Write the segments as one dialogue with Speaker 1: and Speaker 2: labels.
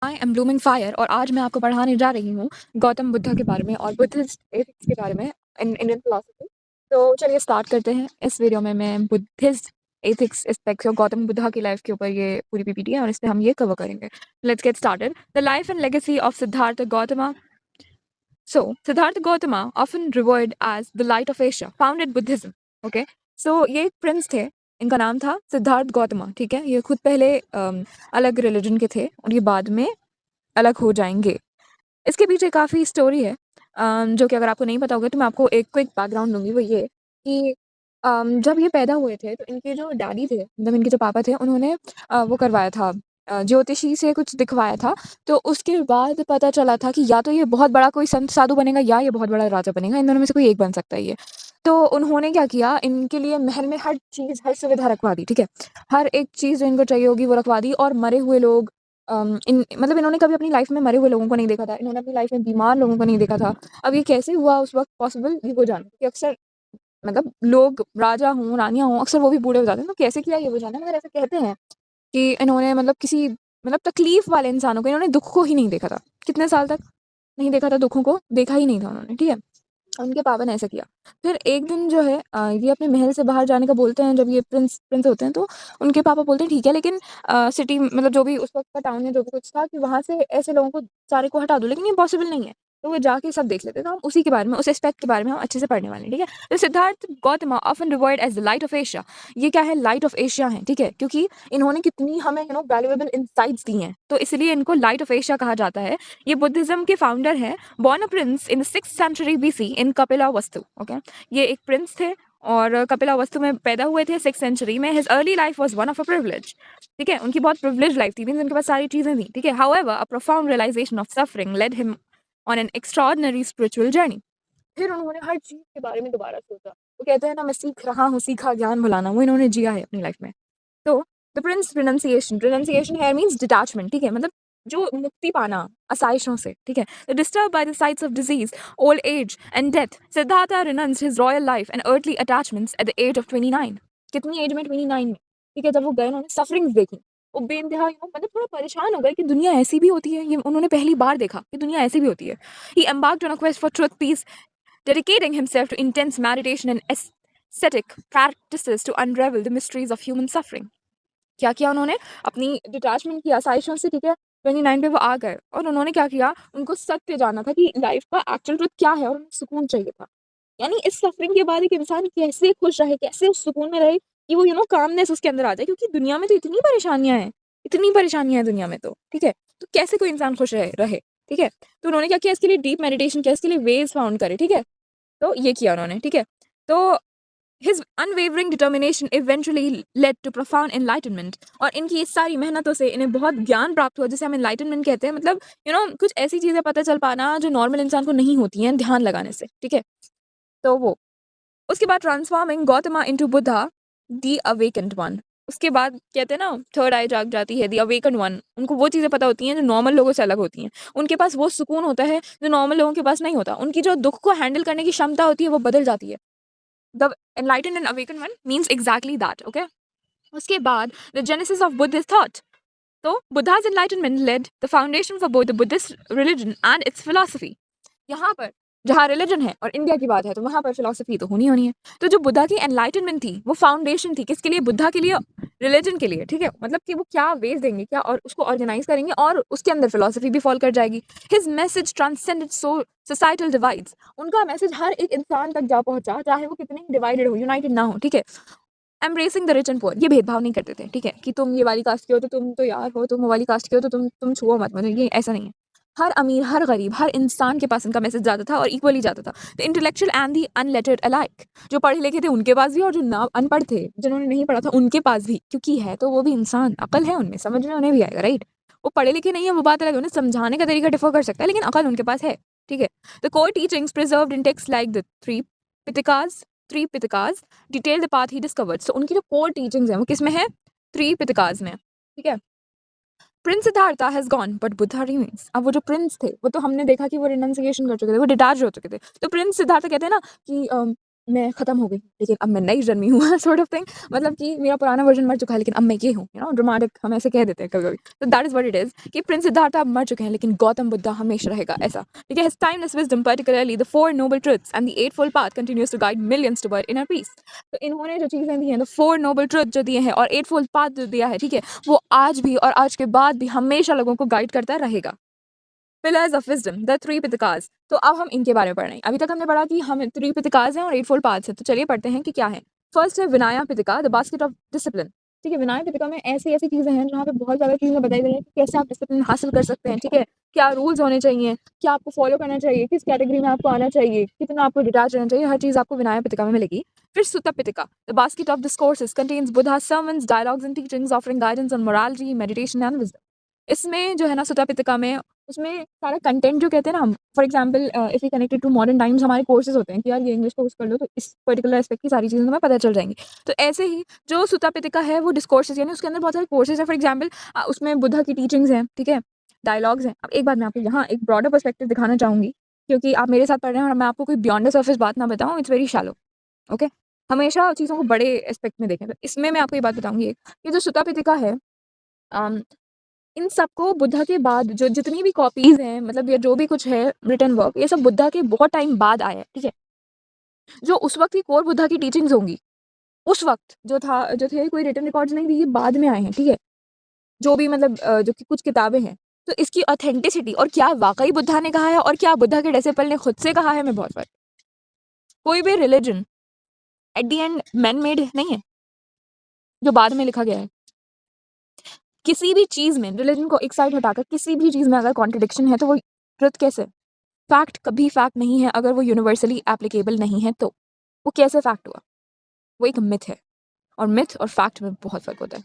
Speaker 1: I am blooming fire और आज मैं आपको पढ़ाने जा रही हूँ गौतम बुद्धा के बारे में और बुद्धिस्ट एथिक्स के बारे में इन इंडियन फिलोसफी। तो चलिए स्टार्ट करते हैं। इस वीडियो में मैं बुद्धिस्ट एथिक्स एस्पेक्ट्स और गौतम बुद्धा की लाइफ के ऊपर ये पूरी पीपीटी है और इसमें हम ये कवर करेंगे। Let's get started. The life and legacy of Siddharth Gautam. So, Siddhartha Gautama, often revered as the light of Asia, founded Buddhism. Okay, so ये एक प्रिंस थे, इनका नाम था सिद्धार्थ गौतमा। ठीक है, ये खुद पहले अलग रिलीजन के थे और ये बाद में अलग हो जाएंगे। इसके पीछे काफ़ी स्टोरी है जो कि अगर आपको नहीं पता होगा तो मैं आपको एक क्विक बैकग्राउंड दूंगी। वो ये कि जब ये पैदा हुए थे तो इनके जो डैडी थे, मतलब इनके जो पापा थे, उन्होंने वो करवाया था, ज्योतिषी से कुछ दिखवाया था। तो उसके बाद पता चला था कि या तो ये बहुत बड़ा कोई संत साधु बनेगा या ये बहुत बड़ा राजा बनेगा, इन दोनों में से कोई एक बन सकता है ये। तो उन्होंने क्या किया, इनके लिए महल में हर चीज़, हर सुविधा रखवा दी। ठीक है, हर एक चीज़ जो इनको चाहिए होगी वो रखवा दी। और मरे हुए लोग, मतलब इन्होंने कभी अपनी लाइफ में मरे हुए लोगों को नहीं देखा था, इन्होंने अपनी लाइफ में बीमार लोगों को नहीं देखा था। अब ये कैसे हुआ उस वक्त पॉसिबल, ये वो जाने कि अक्सर मतलब लोग राजा हों रानियाँ हों अक्सर वो भी बूढ़े हो जाते हैं। तो कैसे किया ये वो जाने, मगर ऐसे कहते हैं कि इन्होंने मतलब किसी मतलब तकलीफ वाले इंसानों को, इन्होंने दुख को ही नहीं देखा था। कितने साल तक नहीं देखा था, दुखों को देखा ही नहीं था उन्होंने। ठीक है, उनके पापा ने ऐसा किया। फिर एक दिन जो है ये अपने महल से बाहर जाने का बोलते हैं। जब ये प्रिंस प्रिंस होते हैं तो उनके पापा बोलते हैं ठीक है, लेकिन सिटी मतलब जो भी उस वक्त का टाउन है, जो भी कुछ था, कि वहाँ से ऐसे लोगों को सारे को हटा दो, लेकिन ये पॉसिबल नहीं है। तो वो जाके सब देख लेते हैं। तो हम उसी के बारे में, उस एस्पेक्ट के बारे में हम अच्छे से पढ़ने वाले हैं। ठीक है, तो Siddhartha Gautam often revered as the light of Asia. ये क्या है, लाइट ऑफ एशिया है। ठीक है, क्योंकि इन्होंने कितनी हमें वैल्यूएबल इंसाइट्स दी हैं, तो इसलिए इनको लाइट ऑफ एशिया कहा जाता है। ये बुद्धिज्म के फाउंडर हैं। Born a prince in the 6th century BC in Kapilavastu. Okay, ये एक प्रिंस थे और कपिलावस्तु में पैदा हुए थे 6th सेंचुरी में। His early life was one of a privilege. ठीक है, उनकी बहुत प्रिविलेज लाइफ थी, मींस उनके पास सारी चीजें थी। ठीक है, however a profound realization of suffering led him on an extraordinary spiritual journey. फिर उन्होंने हर चीज के बारे में दोबारा सोचा। वो कहते हैं ना, मैं सीख रहा हूँ, सीखा ज्ञान भुलाना, वो इन्होंने जिया है अपनी लाइफ में। तो the prince renunciation here means detachment. ठीक है, मतलब जो मुक्ति पाना आसाइशों से। ठीक है, disturb by the sights of disease, old age and death, Siddhartha renounced his royal life and earthly attachments at the age of 29। कितनी एज में, 29 में। ठीक है, जब वो गए उन्होंने सफरिंग्स देखी, वो बेइंतहा मतलब थोड़ा परेशान हो गए कि दुनिया ऐसी भी होती है। ये उन्होंने पहली बार देखा कि दुनिया ऐसी भी होती है। He embarked on a quest for truth, peace, dedicating himself to intense meditation and ascetic practices to unravel the mysteries of human suffering. क्या किया उन्होंने, अपनी डिटैचमेंट की आसाइशों से। ठीक है, 29 पे वो आ गए और उन्होंने क्या किया, उनको सत्य जानना था कि लाइफ का एक्चुअल ट्रुथ क्या है, और उन्हें सुकून चाहिए था। यानी इस सफरिंग के बाद एक इंसान कैसे खुश रहे, कैसे उस सुकून में रहे कि वो कामनेस उसके अंदर आ जाए, क्योंकि दुनिया में तो इतनी परेशानियां हैं, इतनी परेशानियां हैं दुनिया में। तो ठीक है, तो कैसे कोई इंसान खुश रहे। ठीक है, तो उन्होंने क्या किया, इसके लिए डीप मेडिटेशन किया, इसके लिए वेज फाउंड करे। ठीक है, तो ये किया उन्होंने। ठीक है, तो His unwavering determination eventually led to profound enlightenment. और इनकी ये सारी मेहनतों से इन्हें बहुत ज्ञान प्राप्त हुआ, जिसे हम enlightenment कहते हैं। मतलब कुछ ऐसी चीज़ें पता चल पाना जो नॉर्मल इंसान को नहीं होती हैं ध्यान लगाने से। ठीक है, तो वो उसके बाद ट्रांसफॉर्मिंग गौतमा इनटू बुद्धा दी अवेकेंड वन। उसके बाद कहते हैं ना, थर्ड आई जाग जाती है, दी अवेकेंड वन। उनको वो चीज़ें पता होती हैं जो नॉर्मल लोगों से अलग होती हैं। उनके पास वो सुकून होता है जो नॉर्मल लोगों के पास नहीं होता। उनकी जो दुख को हैंडल करने की क्षमता होती है वो बदल जाती है। The enlightened and awakened one means exactly that. Okay, उसके बाद the genesis of Buddhist thought. So Buddha's enlightenment laid the foundation for both the Buddhist religion and its philosophy. यहाँ पर जहाँ रिलीजन है और इंडिया की बात है तो वहाँ पर फिलोसफी तो होनी है। तो जो बुद्धा की एनलाइटनमेंट थी वो फाउंडेशन थी, किसके लिए, बुद्धा के लिए, रिलीजन के लिए। ठीक है, मतलब कि वो क्या वेज देंगे, क्या और उसको ऑर्गेनाइज करेंगे और उसके अंदर फिलोसफी भी फॉल कर जाएगी। His message transcended societal divides. उनका मैसेज हर एक इंसान तक जा पहुंचा, चाहे वो कितने ही डिवाइडेड हो, यूनाइटेड ना हो। ठीक है, embracing the rich and poor, ये भेदभाव नहीं करते थे। ठीक है, कि तुम ये वाली कास्ट के हो तो तुम तो यार हो, तुम वो वाली कास्ट के हो तो तुम छुओ मत, मतलब ये ऐसा नहीं है। हर अमीर, हर गरीब, हर इंसान के पास उनका मैसेज जाता था और इक्वली जाता था। The intellectual and the unlettered alike, जो पढ़े लिखे थे उनके पास भी और जो ना अनपढ़ थे, जिन्होंने नहीं पढ़ा था उनके पास भी, क्योंकि है तो वो भी इंसान, अकल है उनमें, समझ में उन्हें भी आएगा। राइट, वो पढ़े लिखे नहीं है वो बात अलग है, उन्हें समझाने का तरीका डिफर कर सकता है, लेकिन अकल उनके पास है। ठीक है, the core teachings preserved in text like the three Pitakas detail the path he discovered. So उनकी जो कोर टीचिंग्स हैं वो किस में है, थ्री पिटकास में। ठीक है, Prince Siddharth has gone but Buddha remains. अब वो जो प्रिंस थे वो तो हमने देखा कि वो रिनंसिएशन कर चुके थे, वो डिटैच हो चुके थे। तो प्रिंस सिद्धार्थ कहते हैं ना कि मैं ख़त्म हो गई, लेकिन अब मैं नई जन्मी हूँ सॉर्ट ऑफ थिंग। मतलब कि मेरा पुराना वर्ज़न मर चुका है, लेकिन अब मैं ये हूँ, ड्रामेटिक हम ऐसे कह देते हैं कभी-कभी। तो that is what it is कि प्रिंस सिद्धार्थ अब मर चुके हैं, लेकिन गौतम बुद्धा हमेशा रहेगा ऐसा। ठीक है? His timeless wisdom, particularly the four noble truths and the eightfold path continues to guide millions toward inner peace। तो इन्होंने जो चीज़ें दी हैं, the four noble truths जो दिए हैं और eightfold path जो दिया है, ठीक है? वो आज भी और आज के बाद भी हमेशा लोगों को गाइड करता रहेगा। Pillars of wisdom, the three Pitakas. तो अब हम इनके बारे में पढ़ रहे हैं। अभी तक हमने पढ़ा कि हम थ्री पिटकास हैं और एटफोल्ड पाथ्स हैं। तो चलिए पढ़ते हैं कि क्या है। फर्स्ट है Vinaya Pitaka, the basket of discipline. ठीक है, विनाया पिटका में ऐसी ऐसी चीज़ें हैं जहाँ पे बहुत ज़्यादा चीज़ें बताई गई हैं कि कैसे आप डिसिप्लिन हासिल कर सकते हैं। ठीक है, क्या रूल्स होने चाहिए, क्या आपको फॉलो करना चाहिए, किस कैटेगरी में आपको आना चाहिए, कितना आपको डिटैच रहना चाहिए, हर चीज़ आपको विनाया पिटका में मिलेगी। फिर Sutta Pitaka, the basket of discourses contains Buddha's sermons, dialogues and teachings offering guidance on morality, meditation and wisdom। इसमें जो है ना सुत्ता पिटका में उसमें सारा कंटेंट जो कहते हैं ना हम, for example if you connected to modern times, हमारे कोर्सेज होते हैं कि यार ये इंग्लिश कोर्स कर लो तो इस पर्टिकुलर एस्पेक्ट की सारी चीज़ें तुम्हें पता चल जाएंगी। तो ऐसे ही जो सुत्ता पिटका है वो डिस्कोर्सेज, यानी उसके अंदर बहुत सारे कोर्सेज हैं। फॉर एग्जाम्पल उसमें बुद्धा की टीचिंग्स हैं, ठीक है, डायलॉग्स हैं। अब एक बात मैं आपको यहाँ एक ब्रॉडर पर्सपेक्टिव दिखाना चाहूँगी, क्योंकि आप मेरे साथ पढ़ रहे हैं और मैं आपको कोई बियॉन्ड द सर्फेस बात ना बताऊँ, इट्स वेरी शैलो। ओके, हमेशा चीज़ों को बड़े एस्पेक्ट में देखें। तो इसमें मैं आपको ये बात बताऊँगी कि जो सुत्ता पिटका है, इन सबको बुद्धा के बाद जो जितनी भी कॉपीज़ हैं, मतलब ये जो भी कुछ है रिटन वर्क, ये सब बुद्धा के बहुत टाइम बाद आया है, ठीक है? जो उस वक़्त की कोर बुद्धा की टीचिंग्स होंगी, उस वक़्त जो थे कोई रिटन रिकॉर्ड्स नहीं थे, ये बाद में आए हैं, ठीक है? जो भी मतलब जो कि कुछ किताबें हैं, तो इसकी ऑथेंटिसिटी और क्या वाक़ई बुद्धा ने कहा है और क्या बुद्धा के डिसिपल ने खुद से कहा है, में बहुत फ़र्क। कोई भी religion eight the and man made नहीं है, जो बाद में लिखा गया है। किसी भी चीज़ में रिलिजन को एक साइड हटाकर किसी भी चीज़ में अगर कॉन्ट्रडिक्शन है, तो वो ट्रुथ कैसे? फैक्ट कभी फैक्ट नहीं है अगर वो यूनिवर्सली एप्लीकेबल नहीं है, तो वो कैसे फैक्ट हुआ? वो एक मिथ है, और मिथ और फैक्ट में बहुत फ़र्क होता है।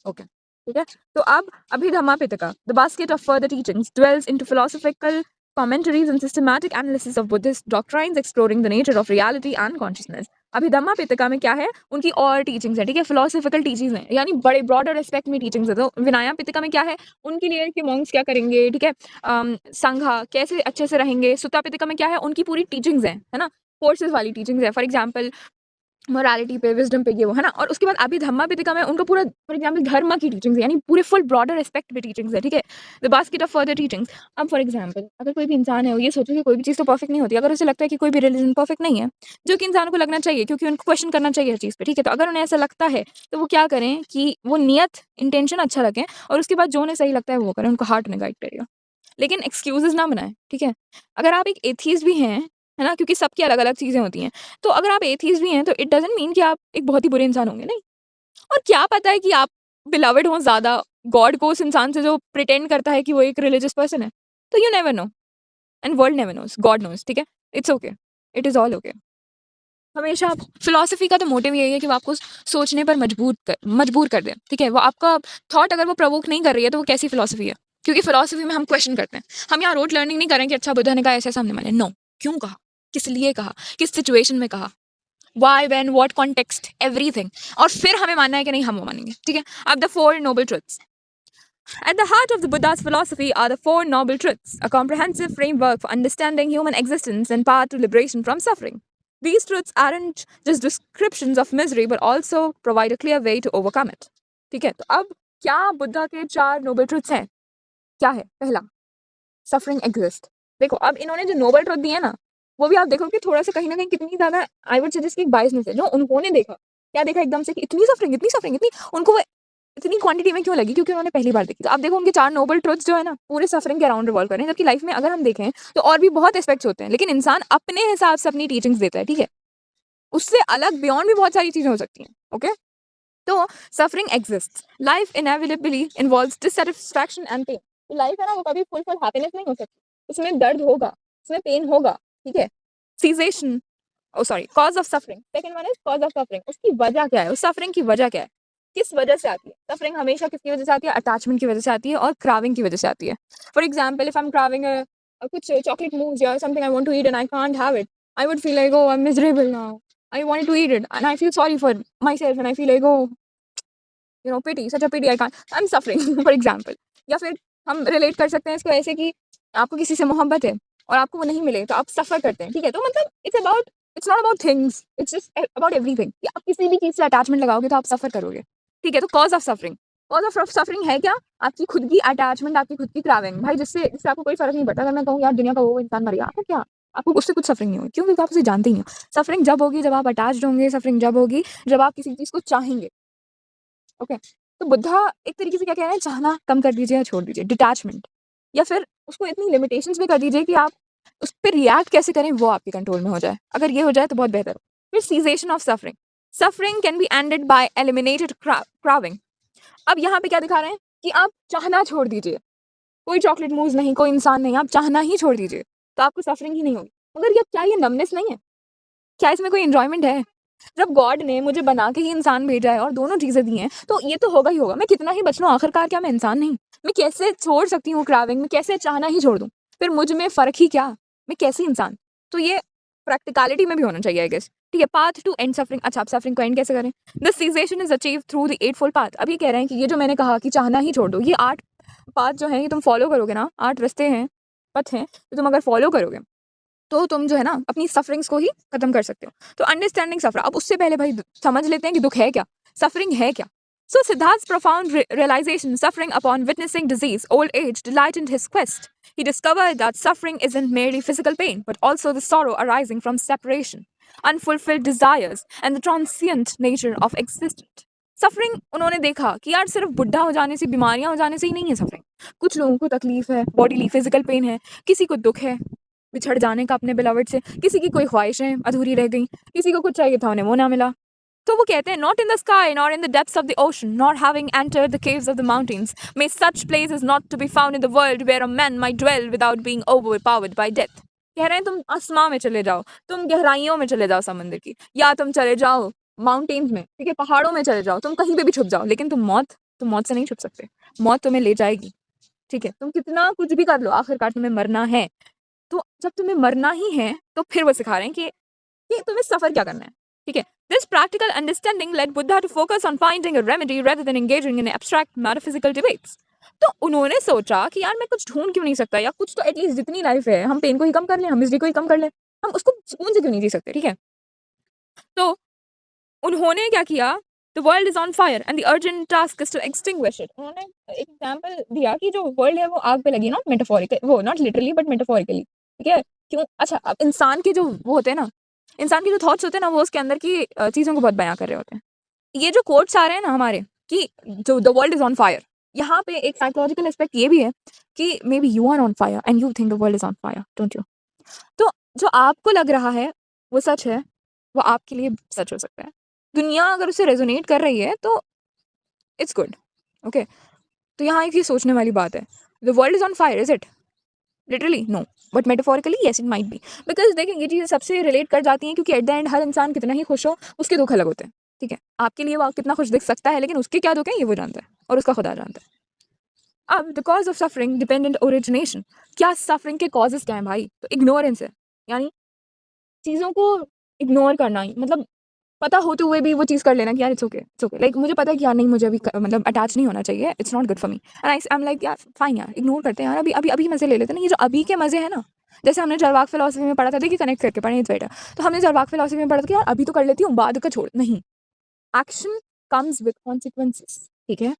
Speaker 1: ओके, ठीक है? तो अब Abhidhamma Pitaka, the basket of further teachings, dwells into philosophical commentaries and systematic analysis of Buddhist doctrines exploring the nature of reality and consciousness। Abhidhamma Pitaka में क्या है? उनकी और टीचिंग्स है, ठीक है? फिलोसॉफिकल टीचिंग्स हैं, यानी बड़े ब्रॉडर एस्पेक्ट में टीचिंग्स है। तो विनया पिटका में क्या है? उनके लिए कि मॉन्क्स क्या करेंगे, ठीक है? संघा कैसे अच्छे से रहेंगे। सुत्ता पिटका में क्या है? उनकी पूरी टीचिंग्स हैं, है ना? कोर्सेज वाली टीचिंग्स है। फॉर एग्जाम्पल मोरालिटी पे, विज़डम पे, ये वो, है ना? और उसके बाद अभिधम्मा पिटका में उनका पूरा फॉर एग्जांपल धर्म की टीचिंग्स है, यानी पूरे फुल ब्रॉडर एस्पेक्ट पे टीचिंग्स है, ठीक है? The basket of further teachings. अब फॉर एग्जांपल अगर कोई भी इंसान है, वो ये सोचे कि कोई भी चीज़ तो परफेक्ट नहीं होती, अगर उसे लगता है कि कोई भी रिलीजन परफेक्ट नहीं है, जो कि इंसान को लगना चाहिए क्योंकि उनको क्वेश्चन करना चाहिए हर चीज़ पे, ठीक है? तो अगर उन्हें ऐसा लगता है, तो वो क्या करें कि वो नियत इंटेंशन अच्छा रखें और उसके बाद जो उन्हें सही लगता है वो करें, उनको हार्ट उन्हें गाइड करेगा। लेकिन एक्सक्यूज़ेज़ ना बनाएँ, ठीक है? अगर आप एक एथीस्ट भी हैं, है ना? क्योंकि सबकी अलग-अलग चीज़ें होती हैं। तो अगर आप एथीस्ट भी हैं, तो इट डज़न्ट मीन कि आप एक बहुत ही बुरे इंसान होंगे, नहीं। और क्या पता है कि आप बिलवड हों ज़्यादा गॉड को उस इंसान से जो प्रिटेंड करता है कि वो एक रिलिजियस पर्सन है। तो you never know and world never knows, God knows, ठीक है? It's okay, it is all okay. हमेशा फिलॉसफी का तो मोटिव यही है कि वो आपको सोचने पर मजबूर कर दे, ठीक है? वो आपका थॉट अगर वो प्रोवोक नहीं कर रही है, तो वो कैसी फिलॉसफी है? क्योंकि फिलॉसफी में हम क्वेश्चन करते हैं। हम यहाँ रोट लर्निंग नहीं कर रहे हैं कि अच्छा बुद्धा ने कहा ऐसे हमने माने। नो, क्यों कहा? किस लिए कहा? किस सिचुएशन में कहा? Why, when, what, context, everything. और फिर हमें मानना है कि नहीं, हम वो मानेंगे, ठीक है? अब the four noble truths. At the heart of the Buddha's philosophy are the Four Noble Truths, a comprehensive framework for understanding human existence and path to liberation from suffering. These truths aren't just descriptions of misery but also provide a clear way to overcome it. ठीक है, तो अब क्या बुद्धा के चार Nobel truths हैं? क्या है? पहला, सफरिंग एग्जिस्ट। देखो, अब इन्होंने जो नोबल ट्रुथ दिए ना, वो भी आप देखो कि थोड़ा सा कहीं ना कहीं कितनी ज्यादा आई वुड सजेस्ट कि एक बायसनेस है। जो उन्होंने देखा, क्या देखा एकदम से कि इतनी सफरिंग, इतनी सफरिंग, इतनी, उनको वो इतनी क्वांटिटी में क्यों लगी? क्योंकि उन्होंने पहली बार देखी। तो आप देखो उनके चार नोबल ट्रुथ्स जो है ना, पूरे सफरिंग के अराउंड रिवॉल्व कर रहे हैं। जबकि लाइफ में अगर हम देखें तो और भी बहुत एस्पेक्ट्स होते हैं, लेकिन इंसान अपने हिसाब से अपनी टीचिंग्स देता है, ठीक है? उससे अलग बियॉन्ड भी बहुत सारी चीजें हो सकती हैं। ओके, तो suffering exist, life inevitably involves dissatisfaction and pain. तो लाइफ है ना, वो कभी फुल हैप्पीनेस नहीं हो सकती, उसमें दर्द होगा, उसमें पेन होगा, ठीक है? Cessation, oh sorry, cause of suffering. Second one is cause of suffering. उसकी वजह क्या है? उस सफरिंग की वजह क्या है? किस वजह से आती है सफरिंग? हमेशा किसकी वजह से आती है? अटैचमेंट की वजह से आती है और क्राविंग की वजह से आती है। For example, if I am craving कुछ चॉकलेट मूव्स या something I want to eat and I can't have it, I would feel like, oh, I'm miserable now, I wanted to eat it and I feel sorry for myself and I feel like, oh, pity, such a pity, I can't, I'm suffering for example। या फिर हम relate कर सकते हैं इसको ऐसे कि आपको किसी से मोहब्बत है और आपको वो नहीं मिले तो आप सफ़र करते हैं, ठीक है? तो मतलब it's about it's not about things, it's just about everything. कि आप किसी भी चीज़ से अटैचमेंट लगाओगे तो आप सफ़र करोगे, ठीक है? तो कॉज़ ऑफ सफरिंग है क्या? आपकी खुद की अटैचमेंट, आपकी खुद की क्राविंग। भाई जिससे आपको कोई फ़र्क नहीं पड़ता। अगर मैं कहूँ यार दुनिया का वो इंसान मर गया, आपको क्या? आपको उससे कुछ सफरिंग नहीं होगी। क्यों? क्योंकि आप उसे जानते ही नहीं हो। सफरिंग जब होगी जब आप अटैच्ड होंगे, सफरिंग जब होगी जब आप किसी चीज़ को चाहेंगे, ओके? तो बुद्धा एक तरीके से क्या कह रहे हैं, चाहना कम कर दीजिए या छोड़ दीजिए, डिटैचमेंट। या फिर उसको इतनी लिमिटेशंस में कर दीजिए कि आप उस पे रिएक्ट कैसे करें वो आपके कंट्रोल में हो जाए। अगर ये हो जाए तो बहुत बेहतर हो। फिर cessation of suffering. Suffering can be ended by eliminated craving. अब यहाँ पे क्या दिखा रहे हैं कि आप चाहना छोड़ दीजिए। कोई चॉकलेट मूज़ नहीं, कोई इंसान नहीं, आप चाहना ही छोड़ दीजिए, तो आपको सफरिंग ही नहीं होगी। मगर ये क्या, ये नमनेस नहीं है? क्या इसमें कोई एन्जॉयमेंट है? जब गॉड ने मुझे बना के ही इंसान भेजा है और दोनों चीज़ें दी हैं, तो ये तो होगा ही होगा। मैं कितना ही बच लूँ, आखिरकार क्या मैं इंसान नहीं? मैं कैसे छोड़ सकती हूँ क्राविंग? मैं कैसे चाहना ही छोड़ दूँ? फिर मुझ में फ़र्क ही क्या? मैं कैसी इंसान? तो ये प्रैक्टिकैलिटी में भी होना चाहिए आई गेस। ठीक है, पाथ टू एंड सफरिंग। अच्छा, आप सफरिंग को एंड कैसे करें? This cessation is achieved through the eightfold path. अब ये कह रहे हैं कि ये जो मैंने कहा कि चाहना ही छोड़ दो, ये 8 पाथ जो हैं ये तुम फॉलो करोगे ना, 8 रास्ते हैं, पथ हैं, तो तुम अगर फॉलो करोगे तो तुम जो है ना अपनी सफरिंग्स को ही खत्म कर सकते हो। तो अंडरस्टैंडिंग सफर। अब उससे पहले भाई समझ लेते हैं कि दुख है क्या, सफरिंग है क्या। So Siddharth's profound realization, suffering upon witnessing disease, old age, delighted his quest. He discovered that suffering isn't merely physical pain, but also the sorrow arising from separation, unfulfilled desires, and the transient nature of existence. Suffering उन्होंने देखा कि यार सिर्फ बुढ़ा हो जाने से, बीमारियां हो जाने से ही नहीं है सफरिंग। कुछ लोगों को तकलीफ है, बॉडीली फिजिकल पेन है, किसी को दुख है बिछड़ जाने का अपने बिलवड से, किसी की कोई ख्वाहिशें अधूरी रह गई, किसी को कुछ चाहिए था उन्हें वो ना मिला। तो वो कहते हैं not in the sky nor in the depths of the ocean not having entered the caves of the mountains may such places not to be found in the world where a man might dwell without being overpowered by death. कह रहे हैं तुम आसमां में चले जाओ, तुम गहराइयों में चले जाओ समंदर की, या तुम चले जाओ माउंटेन्स में, ठीक है, पहाड़ों में चले जाओ, तुम कहीं पे भी छुप जाओ, लेकिन तुम मौत से नहीं छुप सकते। मौत तुम्हें ले जाएगी, ठीक है? तुम कितना कुछ भी कर लो, आखिरकार तुम्हें मरना है। तो जब तुम्हें मरना ही है तो फिर वो सिखा रहे हैं कि तुम्हें सफर क्या करना है, ठीक है? This practical understanding led Buddha to focus on finding a remedy rather than engaging in abstract metaphysical debates. तो उन्होंने सोचा कि यार मैं कुछ ढूंढ क्यों नहीं सकता, या कुछ तो एटलीस्ट जितनी लाइफ है हम पेन को ही कम कर लें, हम मिजरी को ही कम कर लें, हम उसको सुकून से क्यों नहीं जी सकते, ठीक है? तो उन्होंने क्या किया, the world is on fire and the urgent task is to extinguish it. उन्होंने एक एग्जांपल दिया कि जो वर्ल्ड है वो आग पे लगी, नॉट मेटाफोरिकल, वो नॉट लिटरली बट मेटाफोरिकली, ठीक है? क्यों? अच्छा, अब इंसान के जो वो होते हैं ना, इंसान के जो थॉट्स होते हैं ना, वो उसके अंदर की चीज़ों को बहुत बयां कर रहे होते हैं। ये जो कोट्स आ रहे हैं ना हमारे कि जो the world is on fire, यहाँ पे एक साइकोलॉजिकल एस्पेक्ट ये भी है कि maybe you are on fire and you think the world is on fire, don't you? तो जो आपको लग रहा है वो सच है, वो आपके लिए सच हो सकता है। दुनिया अगर उसे रेजोनेट कर रही है तो इट्स गुड, ओके? तो यहाँ एक ये सोचने वाली बात है, the world is on fire, is it literally? No, but metaphorically yes, it might be. Because देखें ये चीज़ें सबसे रिलेट कर जाती हैं, क्योंकि एट द एंड हर इंसान कितना ही खुश हो उसके दुख अलग होते हैं, ठीक है? आपके लिए वो कितना खुश दिख सकता है, लेकिन उसके क्या दुख है ये वो जानता है और उसका खुदा जानता है। अब the cause of suffering dependent origination. क्या सफरिंग के कॉजेज क्या हैं भाई? तो इग्नोरेंस है, यानी चीज़ों को इग्नोर करना ही, मतलब पता होते हुए भी वो चीज़ कर लेना कि यार it's okay, it's okay. Like मुझे पता है कि यार नहीं, मुझे अभी मतलब अटैच नहीं होना चाहिए, it's not good for me, and I am like यार फाइन, यार इग्नोर करते हैं यार, अभी अभी अभी मज़े ले लेते हैं ना। ये जो अभी के मज़े हैं ना, जैसे हमने चरवाक फिलॉसफी में पढ़ा था, देखिए कनेक्ट करके पढ़े इट्स बेटर। तो हमने चरवाक फिलॉसफी में पढ़ा था कि यार अभी तो कर लेती हूँ, बाद का छोड़ नहीं। एक्शन कम्स विद कॉन्सिक्वेंसेस, ठीक है?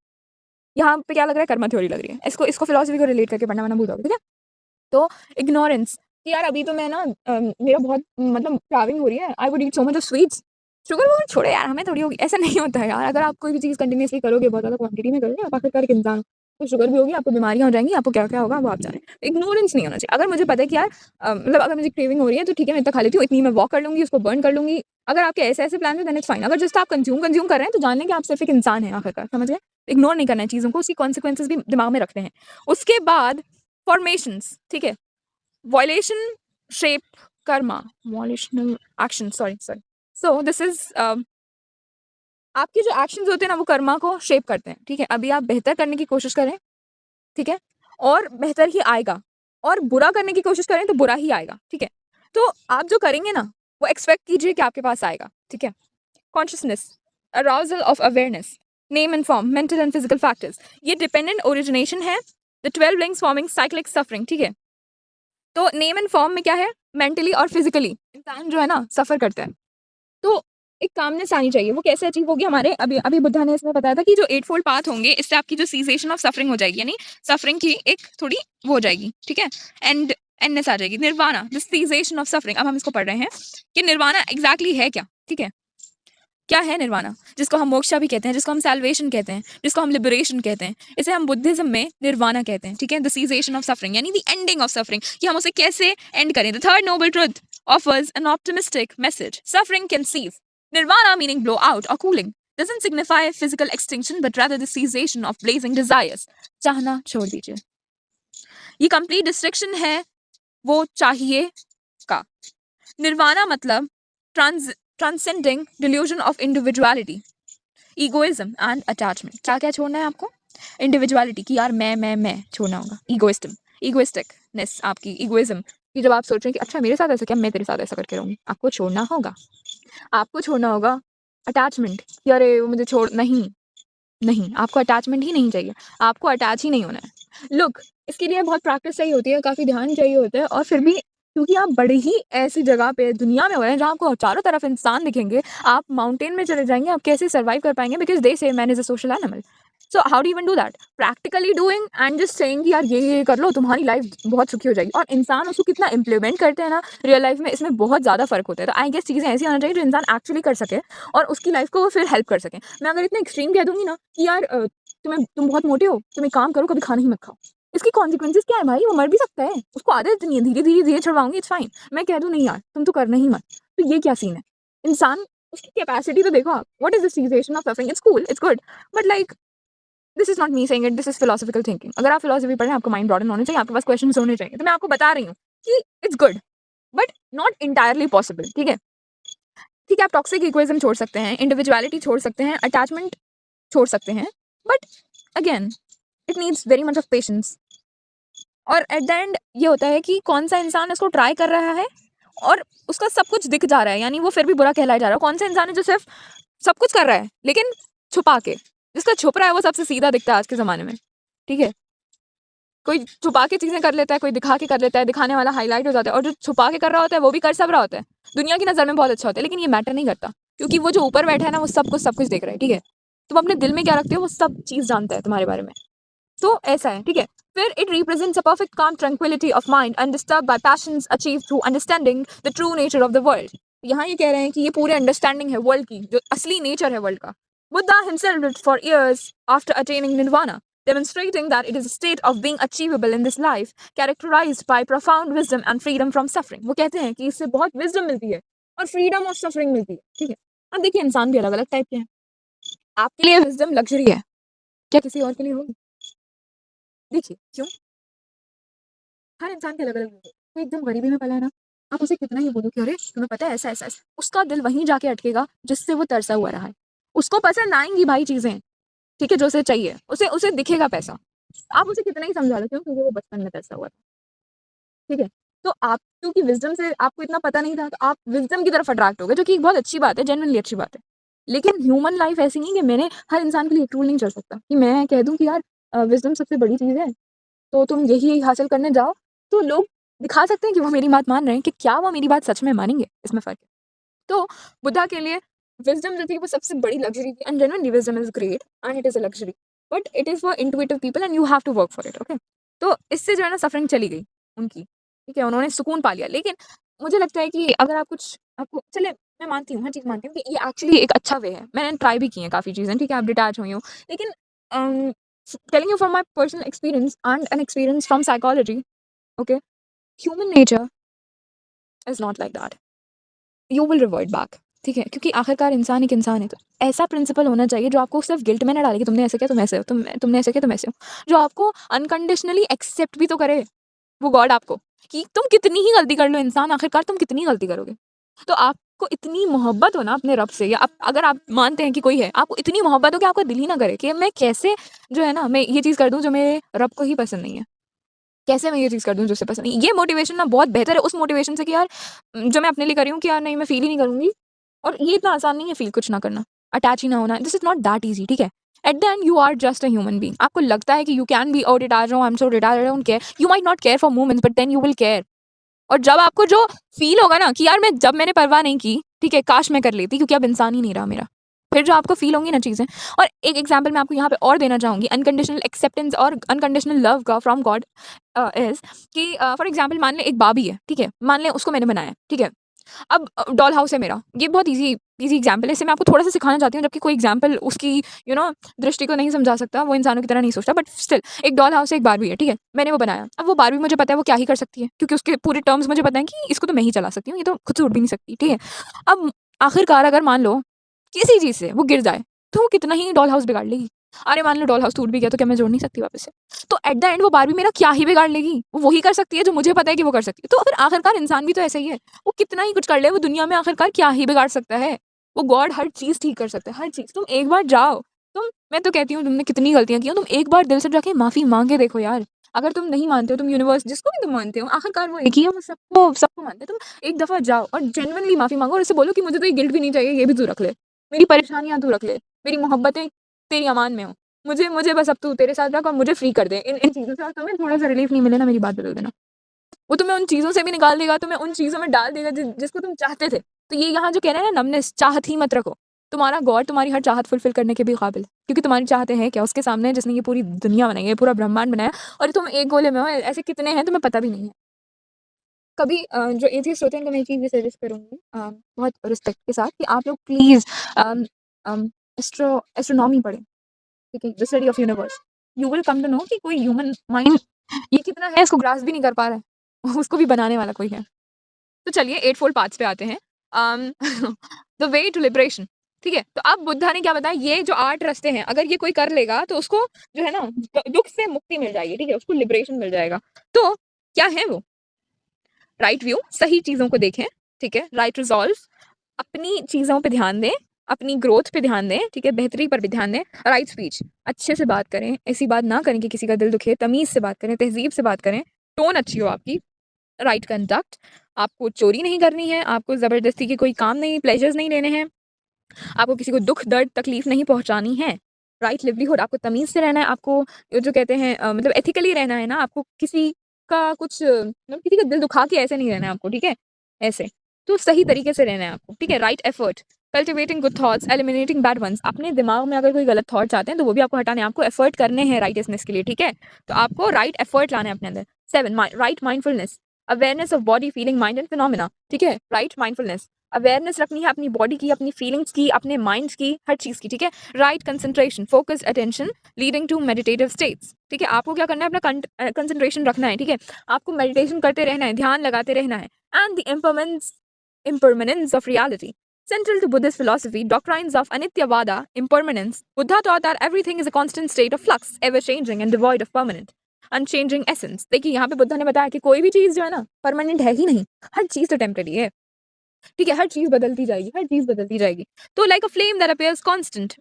Speaker 1: यहाँ पे क्या लग रहा है, कर्मा थ्योरी लग रही है। इसको इसको फिलॉसफी को रिलेट करके पढ़ना, मैंने भूल ठीक है? तो इग्नोरेंस कि यार अभी तो मैं ना मेरा बहुत मतलब क्राविंग हो रही है, I would eat so much of sweets, sugar वो छोड़े यार, हमें थोड़ी होगी। ऐसा नहीं होता है यार, अगर आप कोई भी चीज़ कंटिन्यूसली करोगे, बहुत ज़्यादा क्वांटिटी में करोगे, आप आखिरकार एक इंसान तो शुगर भी होगी, आपको बीमारियां हो जाएंगी, आपको क्या क्या होगा वो आप जाने। इग्नोरेंस नहीं होना चाहिए। अगर मुझे पता है कि यार मतलब अगर मुझे क्रेविंग हो रही है तो ठीक है मैं इतना खा लेती हूँ, इतनी मैं वॉक कर लूंगी, उसको बर्न कर लूंगी। अगर आपके ऐसे ऐसे प्लान है देन इट्स फाइन। अगर जस्ट आप कंज्यूम कर रहे हैं तो जान लें कि आप सिर्फ एक इंसान है आखिरकार, समझ गए? इग्नोर नहीं करना है चीज़ों को, उसकी कॉन्सिक्वेंसेज भी दिमाग में रखते हैं। उसके बाद फॉर्मेशंस, ठीक है? Violation shape karma, volitional action, sorry. So this is आपके जो एक्शंस होते हैं ना वो कर्मा को शेप करते हैं, ठीक है? अभी आप बेहतर करने की कोशिश करें, ठीक है, और बेहतर ही आएगा, और बुरा करने की कोशिश करें तो बुरा ही आएगा, ठीक है? तो आप जो करेंगे ना वो एक्सपेक्ट कीजिए कि आपके पास आएगा, ठीक है? Consciousness, arousal of awareness, name and form, mental and physical factors, ये डिपेंडेंट ओरिजिनेशन है। The 12 links forming cyclic suffering, ठीक है? तो नेम एंड फॉर्म में क्या है? मेंटली और फिजिकली इंसान जो है ना सफ़र करता है। तो एक कामनेस आनी चाहिए। वो कैसे अचीव होगी? हमारे अभी अभी बुद्धा ने इसमें बताया था कि जो एट फोल्ड पाथ होंगे, इससे आपकी जो सीसेशन ऑफ सफरिंग हो जाएगी, यानी सफरिंग की एक थोड़ी वो हो जाएगी, ठीक है? एंड एंडनेस आ जाएगी। Nirvana, the cessation of suffering. अब हम इसको पढ़ रहे हैं कि निर्वाणा एग्जैक्टली है क्या, ठीक है? क्या है निर्वाणा? जिसको हम मोक्षा भी कहते हैं, जिसको हम सैल्वेशन कहते हैं, जिसको हम लिबरेशन कहते हैं, इसे हम बुद्धिज्म में निर्वाणा कहते हैं, ठीक है? द सीसेशन ऑफ सफरिंग, यानी द एंडिंग ऑफ सफरिंग, कि हम उसे कैसे एंड करें। The third noble truth offers an optimistic message. Suffering can cease. Nirvana, meaning blow out or cooling, doesn't signify physical extinction but rather the cessation of blazing desires. चाहना छोड़ दीजिए। ये complete destruction है वो चाहिए का। निर्वाणा मतलब transcending delusion of individuality, egoism and attachment. क्या क्या छोड़ना है आपको? इंडिविजुअलिटी की, यार मैं छोड़ना होगा। इगोइस्टिकनेस, आपकी इगोइज्म कि जब आप सोच रहे हैं कि अच्छा मेरे साथ ऐसा क्या, मैं तेरे साथ ऐसा करके रहूँगी, आपको छोड़ना होगा। आपको छोड़ना होगा अटैचमेंट कि अरे वो मुझे छोड़, नहीं, आपको अटैचमेंट ही नहीं चाहिए, आपको अटैच ही नहीं होना है। लुक, इसके लिए बहुत प्रैक्टिस चाहिए होती है, काफ़ी ध्यान चाहिए होता है, और फिर भी क्योंकि आप बड़ी ही ऐसी जगह पे दुनिया में हो रहे हैं जहाँ आपको चारों तरफ इंसान दिखेंगे, आप माउंटेन में चले जाएँगे, आप कैसे सर्वाइव कर पाएँगे? बिकॉज़ दे से man is a social animal. So how do even do that? Practically doing and just saying कि यार ये कर लो, तुम्हारी लाइफ बहुत सुखी हो जाएगी, और इंसान उसको कितना इम्प्लीमेंट करते हैं ना रियल लाइफ में, इसमें बहुत ज़्यादा फ़र्क होता है। तो आई गेस चीज़ें ऐसी आना चाहिए जो इंसान एक्चुअली कर सके और उसकी लाइफ को वो फिर हेल्प कर सके। मैं अगर इतना एक्सट्रीम कह दूँगी ना कि यार तुम बहुत मोटे हो, तुम एक काम करो, कभी खाना ही मत खाओ। इसकी कॉन्सिक्वेंसेस क्या है भाई? वो मर भी सकता है, उसको आदत इतनी है, धीरे-धीरे छुड़वाऊँगी, इट्स फाइन। मैं कह दूँ नहीं यार, तुम तो करना ही मत, तो ये क्या सीन है? इंसान, उसकी कैपेसिटी तो देखो आप, what is the situation of suffering? It's cool, it's good, but like this is not me saying it, this is philosophical thinking. अगर आप फिलॉसफी पढ़ रहे हैं, आपका माइंड ब्रॉडन होना चाहिए, आपके पास क्वेश्चंस होने चाहिए। तो मैं आपको बता रही हूँ कि it's good, but not entirely possible, ठीक है? ठीक है, आप टॉक्सिक इगोइज्म छोड़ सकते हैं, इंडिविजुअलिटी छोड़ सकते हैं, अटैचमेंट छोड़ सकते हैं, but again it needs very much of patience. और एट द एंड ये होता है कि कौन सा इंसान इसको ट्राई कर रहा है और उसका सब कुछ दिख जा रहा है, यानी वो फिर भी बुरा कहलाया जा रहा है। कौन सा इंसान है जो सिर्फ सब कुछ कर रहा है लेकिन छुपा के, जिसका छुप रहा है वो सबसे सीधा दिखता है आज के ज़माने में, ठीक है? कोई छुपा के चीज़ें कर लेता है, कोई दिखा के कर लेता है, दिखाने वाला हाईलाइट हो जाता है, और जो छुपा के कर रहा होता है वो भी कर सब रहा होता है। दुनिया की नज़र में बहुत अच्छा होता है, लेकिन ये मैटर नहीं करता, क्योंकि वो जो ऊपर बैठा है ना, वो सब कुछ देख रहा है, ठीक है? तुम अपने दिल में क्या रखते हो वो सब चीज़ जानता है तुम्हारे बारे में। तो ऐसा है, ठीक है? फिर it represents a perfect calm tranquility of mind undisturbed by passions achieved through understanding the true nature of the world. यहाँ ये कह रहे हैं कि ये पूरे अंडरस्टैंडिंग है वर्ल्ड की, जो असली नेचर है वर्ल्ड का। Buddha himself lived for years after attaining nirvana, demonstrating that it is a state of being achievable in this life, characterized by profound wisdom and freedom from suffering. वो कहते हैं कि इससे बहुत wisdom मिलती है और freedom of suffering मिलती है, ठीक है? अब देखिए, इंसान भी अलग-अलग टाइप के हैं। आपके लिए wisdom लग्जरी है, क्या किसी और के लिए होगी? देखिए, क्यों? हर इंसान के अलग-अलग होते हैं। कोई एकदम गरीबी में पला है ना, आप उसे कितना ही बोलो कि अरे तुम्हें पता है ऐसा, ऐसा, ऐसा, उसका दिल वहीं जाके अटकेगा जिससे वो तरसा हुआ रहा है। उसको पसंद आएँगी भाई चीज़ें, ठीक है, जो उसे चाहिए, उसे उसे दिखेगा पैसा। आप उसे कितना ही समझा लो, क्यों? क्योंकि वो बचपन में तरसा हुआ था, ठीक है? तो आप, क्योंकि विज़डम से आपको इतना पता नहीं था, तो आप विज़डम की तरफ अट्रैक्ट हो गए, जो कि एक बहुत अच्छी बात है, जेन्युइनली अच्छी बात है। लेकिन ह्यूमन लाइफ़ ऐसी नहीं है कि मैंने हर इंसान के लिए एक रूल नहीं चल सकता कि मैं कह दूँ कि यार विज़डम सबसे बड़ी चीज़ है, तो तुम यही हासिल करने जाओ, तो लोग दिखा सकते हैं कि वो मेरी बात मान रहे हैं, कि क्या वो मेरी बात सच में मानेंगे, इसमें फ़र्क है। तो बुद्धा के लिए विज़डम जो थी वो सबसे बड़ी लग्ज़री थी, and genuinely wisdom is great and it is a luxury, but it is for intuitive people and you have to work for it, okay? तो इससे जो है ना सफ़रिंग चली गई उनकी, ठीक है? उन्होंने सुकून पा लिया। लेकिन मुझे लगता है कि अगर आप कुछ आपको चले, मैं मानती हूँ, हर चीज़ मानती हूँ कि ये एक्चुअली एक अच्छा वे है। मैंने ट्राई भी की हैं काफ़ी चीज़ें, ठीक है? आप डिटैच हुई हो, लेकिन um, telling you from my personal experience and an experience from psychology, okay? Human nature is not like that. You will revert back, ठीक है? क्योंकि आखिरकार इंसान एक इंसान है, तो ऐसा प्रिंसिपल होना चाहिए जो आपको सिर्फ गिल्ट में ना डाले कि तुमने ऐसा किया, तुम ऐसे हो, तुमने ऐसा किया, तुम ऐसे हो। जो आपको अनकंडीशनली एक्सेप्ट भी तो करे, वो गॉड आपको, कि तुम कितनी ही गलती कर लो इंसान, आखिरकार तुम कितनी गलती करोगे। तो आपको इतनी मोहब्बत हो ना अपने रब से, या अगर आप मानते हैं कि कोई है, आपको इतनी मोहब्बत हो कि आपका दिल ही ना करे कि मैं कैसे जो है ना, मैं ये चीज़ कर दूँ जो मेरे रब को ही पसंद नहीं है। कैसे मैं ये चीज़ कर दूँ जो उसे पसंद नहीं। ये मोटिवेशन ना बहुत बेहतर है उस मोटिवेशन से कि यार जो मैं अपने लिए कर रही हूँ कि यार नहीं, मैं फ़ील ही नहीं करूँगी, और ये इतना आसान नहीं है फ़ील कुछ ना करना, अटैच ही ना होना। This is not that easy, ठीक है? At the end you are just a human being. आपको लगता है कि you can be oh detached, oh I am so detached, I don't care. You might not care for moments but then you will care. और जब आपको जो feel होगा ना कि यार मैंने परवाह नहीं की, ठीक है, काश मैं कर लेती क्योंकि अब इंसान ही नहीं रहा मेरा। फिर जो आपको फ़ील होंगी ना चीज़ें, और एक एग्ज़ाम्पल मैं आपको यहाँ पे और देना चाहूँगी अनकंडीशनल एक्सेप्टेंस और अनकंडीशनल लव का फ्रॉम गॉड इज़ कि फॉर एग्ज़ाम्पल मान लें एक बाबी है, ठीक है? मान लें उसको मैंने बनाया, ठीक है? अब डॉल हाउस है मेरा, ये बहुत ईज़ी ईज़ी एग्ज़ाम्पल है, इससे मैं आपको थोड़ा-सा सिखाना चाहती हूँ जबकि कोई एग्ज़ाम्पल उसकी दृष्टि को नहीं समझा सकता, वो इंसानों की तरह नहीं सोचता, बट स्टिल एक डॉल हाउस है, एक बारबी है, ठीक है? मैंने वो बनाया, अब वो बारबी मुझे पता है वो क्या ही कर सकती है क्योंकि उसके पूरे टर्म्स मुझे पता है कि इसको तो मैं ही चला सकती हूँ, ये तो खुद से उड़ भी नहीं सकती, ठीक है? अब आखिरकार अगर मान लो किसी चीज़ से वो गिर जाए, तो वो कितना ही डॉल हाउस बिगाड़ लेगी। अरे मान लो डॉल हाउस टूट भी गया तो क्या मैं जोड़ नहीं सकती वापस से? तो एट द एंड वो बारबी मेरा क्या ही बिगाड़ लेगी? वो वही कर सकती है जो मुझे पता है कि वो कर सकती है। तो फिर आखिरकार इंसान भी तो ऐसा ही है। वो कितना ही कुछ कर ले, वो दुनिया में आखिरकार क्या ही बिगाड़ सकता है? वो गॉड हर चीज़ ठीक कर सकता है, हर चीज़। तुम एक बार जाओ, मैं तो कहती हूँ तुमने कितनी गलतियाँ की हो, तुम एक बार दिल से जाके माफ़ी माँग के देखो यार। अगर तुम नहीं मानते हो, तुम यूनिवर्स जिसको भी तुम मानते हो, आखिरकार वो एक ही है, वो सबको सबको मानता है। तुम एक दफ़ा जाओ और जेन्युइनली माफ़ी माँगो और उससे बोलो कि मुझे तो ये गिल्ट भी नहीं चाहिए, ये भी तू रख ले। मेरी परेशानियाँ तू रख ले, मेरी मोहब्बतें तेरी अमान में हों। मुझे मुझे बस अब तू तेरे साथ रख और मुझे फ्री कर दे इन चीज़ों से, और तुम्हें थोड़ा-सा रिलीफ़ नहीं मिले ना, मेरी बात बदल देना। वो तुम्हें उन चीज़ों से भी निकाल देगा, तुम्हें उन चीज़ों में डाल देगा जिसको तुम चाहते थे। तो ये यहाँ जो कह रहे हैं ना नमनेस, चाहत ही मत रखो। तुम्हारा गॉड तुम्हारी हर चाहत फुलफ़िल करने के भी काबिल है। क्योंकि तुम्हारी चाहतें हैं क्या? उसके सामने जिसने ये पूरी दुनिया बनाई है, पूरा ब्रह्मांड बनाया और तुम एक गोले में हो, ऐसे कितने हैं तुम्हें पता भी नहीं है। कभी जो एथियस्ट होते हैं उनको मैं एक चीज़ ये सजेस्ट करूँगी बहुत रिस्पेक्ट के साथ कि आप लोग प्लीज़ अम अम, एस्ट्रोनॉमी पढ़ें, ठीक है? The study of universe. You will come to know कि कोई ह्यूमन माइंड ये कितना है इसको ग्रास्प भी नहीं कर पा रहा है। उसको भी बनाने वाला कोई है। तो चलिए एटफोल्ड पाथ्स पे आते हैं। अम, द वे टू लिबरेशन, ठीक है? तो अब बुद्धा ने क्या बताया, ये जो 8 रास्ते हैं, अगर ये कोई कर लेगा तो उसको जो है ना दुःख से मुक्ति मिल जाएगी, ठीक है? उसको लिबरेशन मिल जाएगा। तो क्या है वो? राइट व्यू, सही चीज़ों को देखें, ठीक है? राइट रिज़ॉल्व, अपनी चीज़ों पे ध्यान दें, अपनी ग्रोथ पे ध्यान दें, ठीक है? बेहतरी पर भी ध्यान दें। राइट स्पीच, अच्छे से बात करें, ऐसी बात ना करें कि किसी का दिल दुखे, तमीज़ से बात करें, तहज़ीब से बात करें, टोन अच्छी हो आपकी। राइट कंडक्ट, आपको चोरी नहीं करनी है, आपको ज़बरदस्ती के कोई काम नहीं, प्लेजर्स नहीं लेने हैं, आपको किसी को दुःख, दर्द, तकलीफ़ नहीं पहुँचानी है। राइट लिवलीहुड, आपको तमीज़ से रहना है, आपको जो कहते हैं मतलब एथिकली रहना है ना, आपको किसी का कुछ मतलब किसी का दिल दुखा के ऐसे नहीं रहना है आपको, ठीक है? ऐसे। तो सही तरीके से रहना है आपको, ठीक है? Right effort, cultivating good thoughts, eliminating bad ones. अपने दिमाग में अगर कोई गलत थॉट्स आते हैं, तो वो भी आपको हटाने हैं, आपको एफर्ट करने हैं राइटियसनेस के लिए, ठीक है? तो आपको राइट एफर्ट लाना है अपने अंदर। 7 right mindfulness, awareness of body, feeling, mind and phenomena, ठीक है? राइट माइंडफुलनेस, अवेयरनेस रखनी है अपनी बॉडी की, अपनी फीलिंग्स की, अपने माइंड की, हर चीज़ की, ठीक है? Right concentration, focused attention leading to meditative states, ठीक है? आपको क्या करना है, अपना कंसंट्रेशन रखना है, ठीक है? आपको मेडिटेशन करते रहना है, ध्यान लगाते रहना है। And the impermanence of reality. Central to Buddhist philosophy, doctrines of Anityavada, impermanence, Buddha taught that everything is a constant state of flux, ever changing and devoid of permanent, unchanging essence. देखिए यहाँ पे बुद्धा ने बताया कि कोई भी चीज़ जो है ना परमानेंट है ही नहीं, हर चीज़ तो टेम्परेरी है, ठीक है? हर चीज़ बदलती जाएगी, हर चीज़ बदलती जाएगी। तो like a flame that appears constant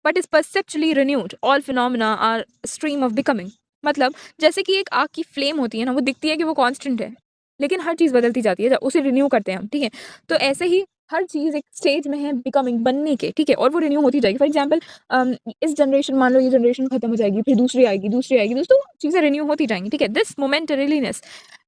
Speaker 1: but is perceptually renewed, all phenomena are stream of becoming. मतलब जैसे कि एक आग की फ्लेम होती है ना, वो दिखती है कि वो कांस्टेंट है, लेकिन हर चीज़ बदलती जाती है, जब उसे रिन्यू करते हैं हम, ठीक है? तो ऐसे ही हर चीज़ एक स्टेज में है बिकमिंग, बनने के, ठीक है? और वो रिन्यू होती जाएगी। फॉर एग्ज़ाम्पल इस जनरेशन, मान लो ये जनरेशन खत्म हो जाएगी, फिर दूसरी आएगी, दूसरी आएगी, दोस्तों चीज़ें रिन्यू होती जाएँगी, ठीक है? दिस मोमेंटरीलीनेस,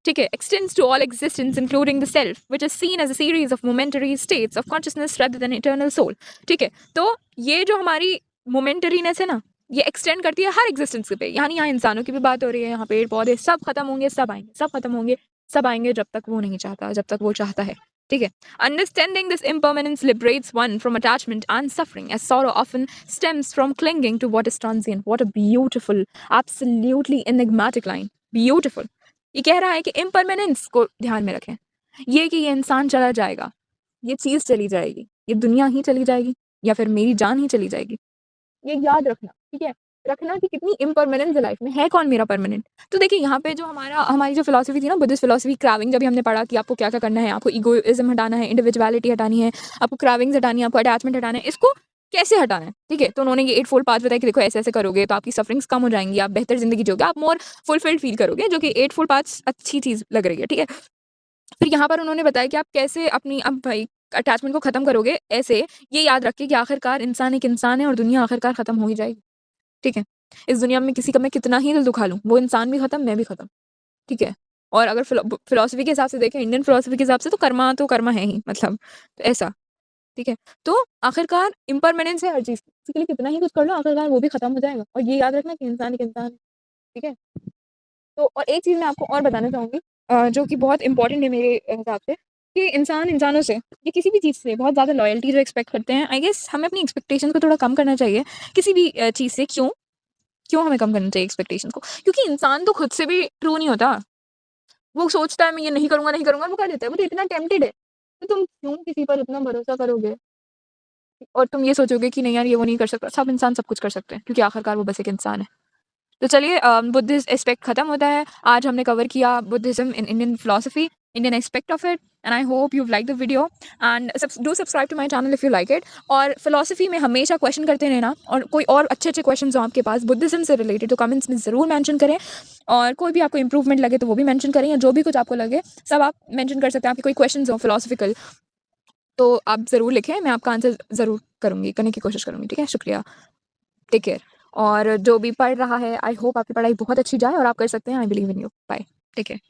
Speaker 1: ठीक है, extends to all existence including the self which is seen as a series of momentary states of consciousness rather than eternal soul, ठीक है? तो ये जो हमारी मोमेंटरीनेस है ना, ये एक्सटेंड करती है हर एग्जिस्टेंस पे, यानी यहाँ इंसानों की भी बात हो रही है, यहाँ पेड़ पौधे सब खत्म होंगे, सब आएंगे, सब खत्म होंगे, सब आएंगे, जब तक वो नहीं चाहता, जब तक वो चाहता है, ठीक है? Understanding this impermanence liberates one from attachment and suffering, as sorrow often stems from clinging to what is transient. What a beautiful, absolutely enigmatic line. Beautiful. ये कह रहा है कि इम्परमानेंस को ध्यान में रखें, ये कि ये इंसान चला जाएगा, ये चीज़ चली जाएगी, ये दुनिया ही चली जाएगी या फिर मेरी जान ही चली जाएगी, ये याद रखना, ठीक है? रखना कि कितनी इम्परमानेंस है लाइफ में, है कौन मेरा परमानेंट? तो देखिए यहाँ पे जो हमारी जो फिलॉसफी थी ना, बुद्धिस्ट फिलॉसफी, क्राविंग, जब भी हमने पढ़ा कि आपको क्या-क्या करना है, आपको इगोइज़्म हटाना है, इंडिविजुअलिटी हटानी है, आपको क्राविंग्स हटानी है, आपको अटैचमेंट हटाना है, इसको कैसे हटाना है, ठीक है? तो उन्होंने ये 8 फोल्ड पाथ बताया कि देखो ऐसे-ऐसे करोगे तो आपकी सफरिंग्स कम हो जाएँगी, आप बेहतर ज़िंदगी जियोगे, आप मोर फुलफिल्ड फील करोगे, जो कि 8 फोल्ड पाथ्स अच्छी चीज़ लग रही है, ठीक है? फिर यहाँ पर उन्होंने बताया कि आप कैसे अपनी अब भाई अटैचमेंट को खत्म करोगे, ऐसे ये याद रखिए कि आखिरकार इंसान एक इंसान है और दुनिया आखिरकार खत्म हो ही जाएगी, ठीक है? इस दुनिया में किसी का मैं कितना ही दिल दुखा लूँ, वो इंसान भी खत्म, मैं भी खत्म, ठीक है? और अगर फ़िलॉसफ़ी के हिसाब से देखें, इंडियन फ़िलॉसफ़ी के हिसाब से तो कर्मा है ही मतलब, तो ऐसा, ठीक है? तो आखिरकार इम्परमानेंस है हर चीज़ की, किसी के लिए कितना ही कुछ कर लो आखिरकार वो भी ख़त्म हो जाएगा और ये याद रखना कि इंसान एक इंसान है, ठीक है? तो और एक चीज़ मैं आपको और बताना चाहूँगी जो कि बहुत इम्पोर्टेंट है मेरे हिसाब से कि इंसान इंसानों से या किसी भी चीज़ से बहुत ज़्यादा लॉयल्टी जो एक्सपेक्ट करते हैं, आई गेस हमें अपनी एक्सपेक्टेशंस को थोड़ा कम करना चाहिए किसी भी चीज़ से। क्यों? क्यों हमें कम करना चाहिए एक्सपेक्टेशंस को? क्योंकि इंसान तो खुद से भी ट्रू नहीं होता। वो सोचता है मैं ये नहीं करूँगा, वो कर देता है। वो तो इतना टेम्प्टेड है, तो तुम क्यों किसी पर इतना भरोसा करोगे? और तुम ये सोचोगे कि नहीं यार ये वो नहीं कर सकता। सब इंसान सब कुछ कर सकते हैं क्योंकि आखिरकार वो बस एक इंसान है। तो चलिए बुद्धिस्ट एस्पेक्ट खत्म होता है। आज हमने कवर किया Buddhism in Indian philosophy, Indian aspect of it, and I hope you like the video and do subscribe to my channel if you like it. और फिलॉसफी में हमेशा क्वेश्चन करते रहना, और कोई और अच्छे क्वेश्चन हो आपके पास बुद्धिज्म से रिलेटेड तो कमेंट्स में ज़रूर मेंशन करें। और कोई भी आपको इंप्रूवमेंट लगे तो वो भी मेंशन करें, या जो भी कुछ आपको लगे सब आप मेंशन कर सकते हैं। आपके कोई क्वेश्चन हो फिलोसफिकल तो आप ज़रूर लिखें, मैं आपका आंसर ज़रूर करूँगी, करने की कोशिश करूँगी। ठीक है, शुक्रिया, टेक केयर। और जो भी पढ़ रहा है आई होप आपकी पढ़ाई बहुत अच्छी जाए और आप कर सकते हैं। I believe in you. Bye, take care.